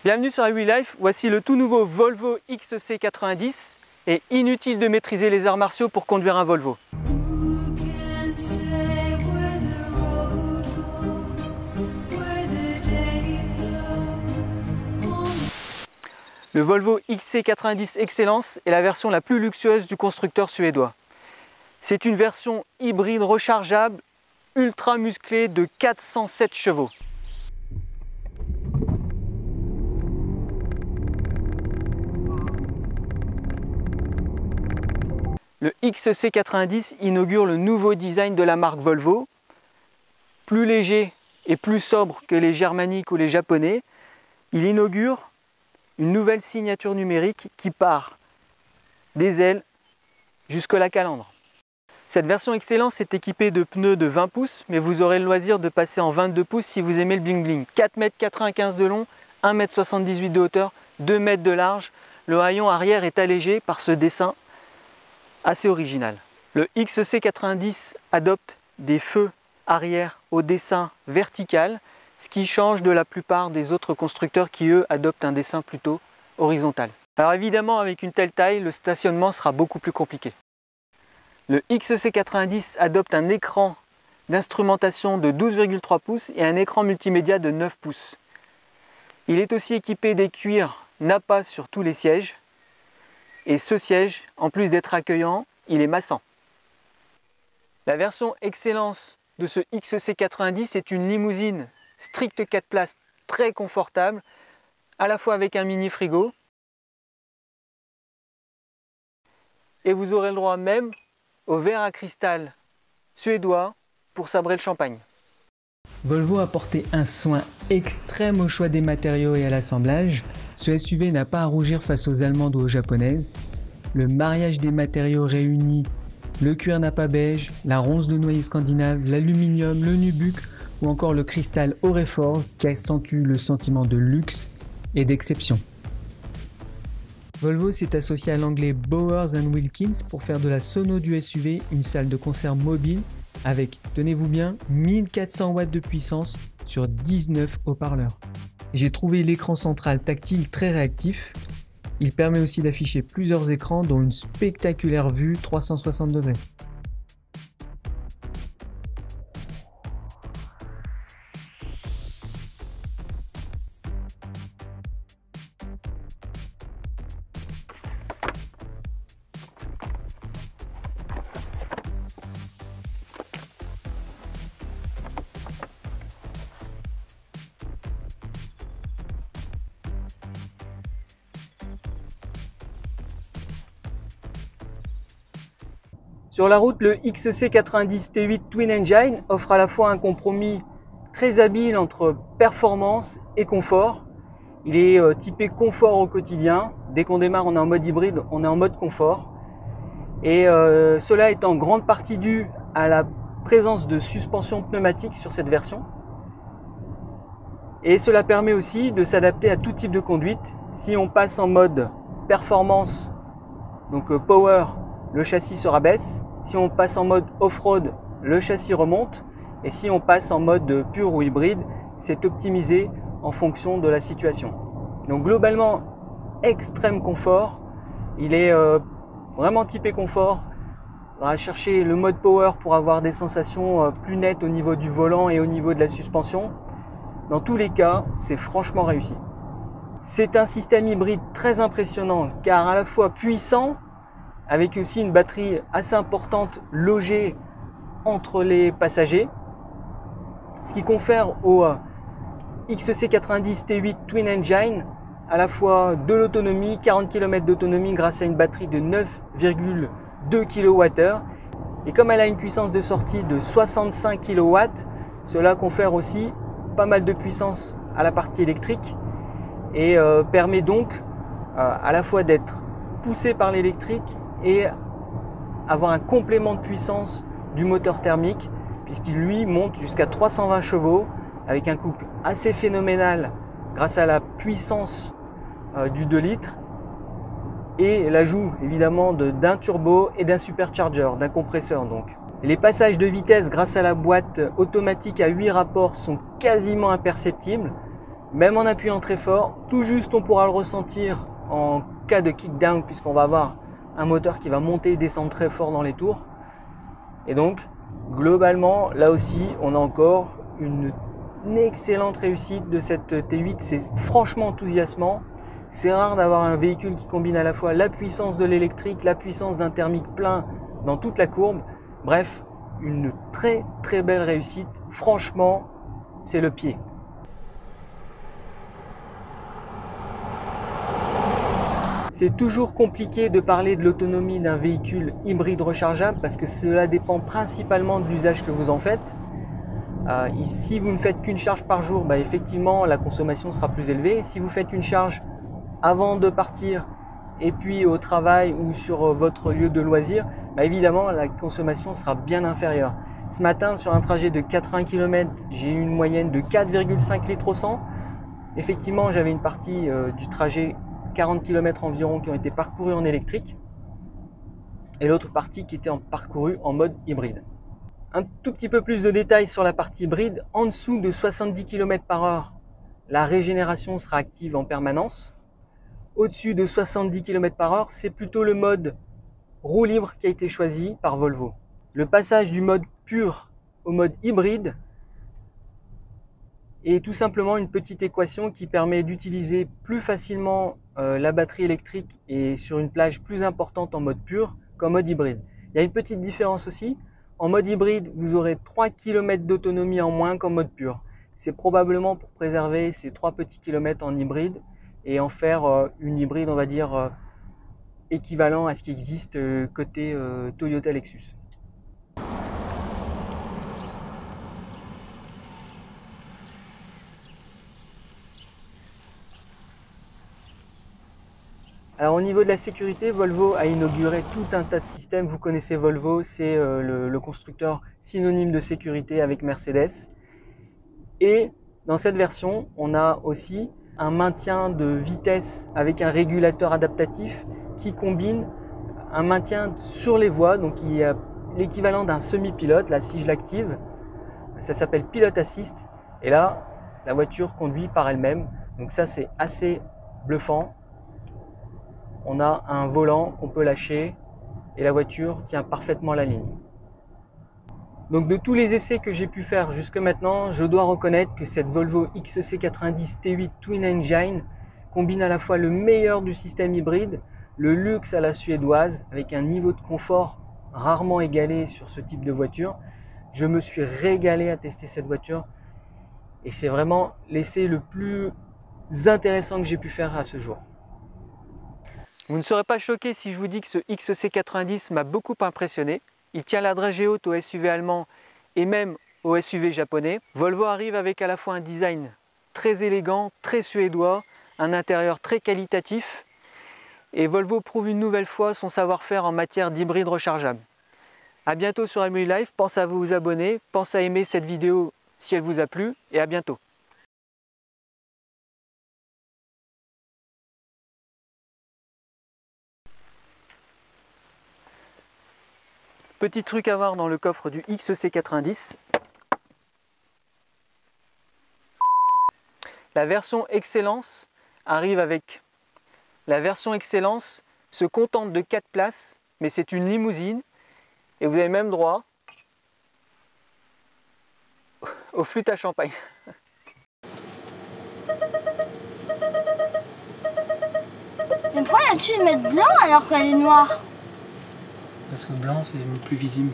Bienvenue sur iWeLife, voici le tout nouveau Volvo XC90 et inutile de maîtriser les arts martiaux pour conduire un Volvo. Le Volvo XC90 Excellence est la version la plus luxueuse du constructeur suédois. C'est une version hybride rechargeable, ultra musclée de 407 chevaux. Le XC90 inaugure le nouveau design de la marque Volvo, plus léger et plus sobre que les germaniques ou les japonais. Il inaugure une nouvelle signature numérique qui part des ailes jusqu'à la calandre. Cette version Excellence est équipée de pneus de 20 pouces, mais vous aurez le loisir de passer en 22 pouces si vous aimez le bling bling. 4,95 m de long, 1,78 m de hauteur, 2 m de large. Le haillon arrière est allégé par ce dessin assez original. Le XC90 adopte des feux arrière au dessin vertical, ce qui change de la plupart des autres constructeurs qui eux adoptent un dessin plutôt horizontal. Alors évidemment avec une telle taille, le stationnement sera beaucoup plus compliqué. Le XC90 adopte un écran d'instrumentation de 12,3 pouces et un écran multimédia de 9 pouces. Il est aussi équipé des cuirs Nappa sur tous les sièges. Et ce siège, en plus d'être accueillant, il est massant. La version Excellence de ce XC90 est une limousine stricte 4 places très confortable, à la fois avec un mini frigo. Et vous aurez le droit même au verre à cristal suédois pour sabrer le champagne. Volvo a porté un soin extrême au choix des matériaux et à l'assemblage. Ce SUV n'a pas à rougir face aux allemandes ou aux japonaises. Le mariage des matériaux réunit le cuir Nappa beige, la ronce de noyer scandinave, l'aluminium, le nubuck ou encore le cristal Aureforce qui accentue le sentiment de luxe et d'exception. Volvo s'est associé à l'anglais Bowers & Wilkins pour faire de la sono du SUV une salle de concert mobile avec, tenez-vous bien, 1400 watts de puissance sur 19 haut-parleurs. J'ai trouvé l'écran central tactile très réactif. Il permet aussi d'afficher plusieurs écrans dont une spectaculaire vue 360 degrés. Sur la route, le XC90 T8 Twin Engine offre à la fois un compromis très habile entre performance et confort. Il est typé confort au quotidien. Dès qu'on démarre, on est en mode hybride, on est en mode confort. Et cela est en grande partie dû à la présence de suspension pneumatique sur cette version. Et cela permet aussi de s'adapter à tout type de conduite. Si on passe en mode performance, donc power, le châssis se rabaisse. Si on passe en mode off-road, le châssis remonte. Et si on passe en mode pur ou hybride, c'est optimisé en fonction de la situation. Donc globalement, extrême confort. Il est vraiment typé confort. On va chercher le mode power pour avoir des sensations plus nettes au niveau du volant et au niveau de la suspension. Dans tous les cas, c'est franchement réussi. C'est un système hybride très impressionnant car à la fois puissant, avec aussi une batterie assez importante logée entre les passagers, ce qui confère au XC90 T8 Twin Engine à la fois de l'autonomie, 40 km d'autonomie grâce à une batterie de 9,2 kWh. Et comme elle a une puissance de sortie de 65 kW, cela confère aussi pas mal de puissance à la partie électrique et permet donc à la fois d'être poussé par l'électrique et avoir un complément de puissance du moteur thermique puisqu'il lui monte jusqu'à 320 chevaux avec un couple assez phénoménal grâce à la puissance du 2 litres et l'ajout évidemment d'un turbo et d'un supercharger, d'un compresseur donc. Les passages de vitesse grâce à la boîte automatique à 8 rapports sont quasiment imperceptibles. Même en appuyant très fort, tout juste on pourra le ressentir en cas de kickdown puisqu'on va avoir un moteur qui va monter et descendre très fort dans les tours. Et donc, globalement, là aussi, on a encore une excellente réussite de cette T8. C'est franchement enthousiasmant. C'est rare d'avoir un véhicule qui combine à la fois la puissance de l'électrique, la puissance d'un thermique plein dans toute la courbe. Bref, une très très belle réussite. Franchement, c'est le pied. C'est toujours compliqué de parler de l'autonomie d'un véhicule hybride rechargeable parce que cela dépend principalement de l'usage que vous en faites. Si vous ne faites qu'une charge par jour, effectivement la consommation sera plus élevée. Si vous faites une charge avant de partir et puis au travail ou sur votre lieu de loisir, évidemment la consommation sera bien inférieure. Ce matin, sur un trajet de 80 km, j'ai eu une moyenne de 4,5 litres au 100. Effectivement, j'avais une partie du trajet 40 km environ qui ont été parcourus en électrique et l'autre partie qui était parcourue en mode hybride. Un tout petit peu plus de détails sur la partie hybride. En dessous de 70 km/h, la régénération sera active en permanence. Au-dessus de 70 km/h, c'est plutôt le mode roue libre qui a été choisi par Volvo. Le passage du mode pur au mode hybride est tout simplement une petite équation qui permet d'utiliser plus facilement la batterie électrique et sur une plage plus importante en mode pur qu'en mode hybride. Il y a une petite différence aussi. En mode hybride, vous aurez 3 km d'autonomie en moins qu'en mode pur. C'est probablement pour préserver ces 3 petits kilomètres en hybride et en faire une hybride, on va dire, équivalent à ce qui existe côté Toyota Lexus. Alors au niveau de la sécurité, Volvo a inauguré tout un tas de systèmes. Vous connaissez Volvo, c'est le constructeur synonyme de sécurité avec Mercedes. Et dans cette version, on a aussi un maintien de vitesse avec un régulateur adaptatif qui combine un maintien sur les voies, donc il y a l'équivalent d'un semi-pilote. Là, si je l'active, ça s'appelle Pilot Assist. Et là, la voiture conduit par elle-même. Donc ça, c'est assez bluffant. On a un volant qu'on peut lâcher et la voiture tient parfaitement la ligne. Donc de tous les essais que j'ai pu faire jusque maintenant, je dois reconnaître que cette Volvo XC90 T8 Twin Engine combine à la fois le meilleur du système hybride, le luxe à la suédoise avec un niveau de confort rarement égalé sur ce type de voiture. Je me suis régalé à tester cette voiture et c'est vraiment l'essai le plus intéressant que j'ai pu faire à ce jour. Vous ne serez pas choqué si je vous dis que ce XC90 m'a beaucoup impressionné. Il tient la dragée haute au SUV allemand et même au SUV japonais. Volvo arrive avec à la fois un design très élégant, très suédois, un intérieur très qualitatif. Et Volvo prouve une nouvelle fois son savoir-faire en matière d'hybride rechargeable. A bientôt sur Emily Life, pensez à vous abonner, pensez à aimer cette vidéo si elle vous a plu et à bientôt. Petit truc à voir dans le coffre du XC90. La version Excellence arrive avec la version Excellence, se contente de 4 places, mais c'est une limousine et vous avez même droit aux flûtes à champagne. Mais pourquoi là-dessus ils mettent blanc alors qu'elle est noire? Parce que blanc c'est plus visible.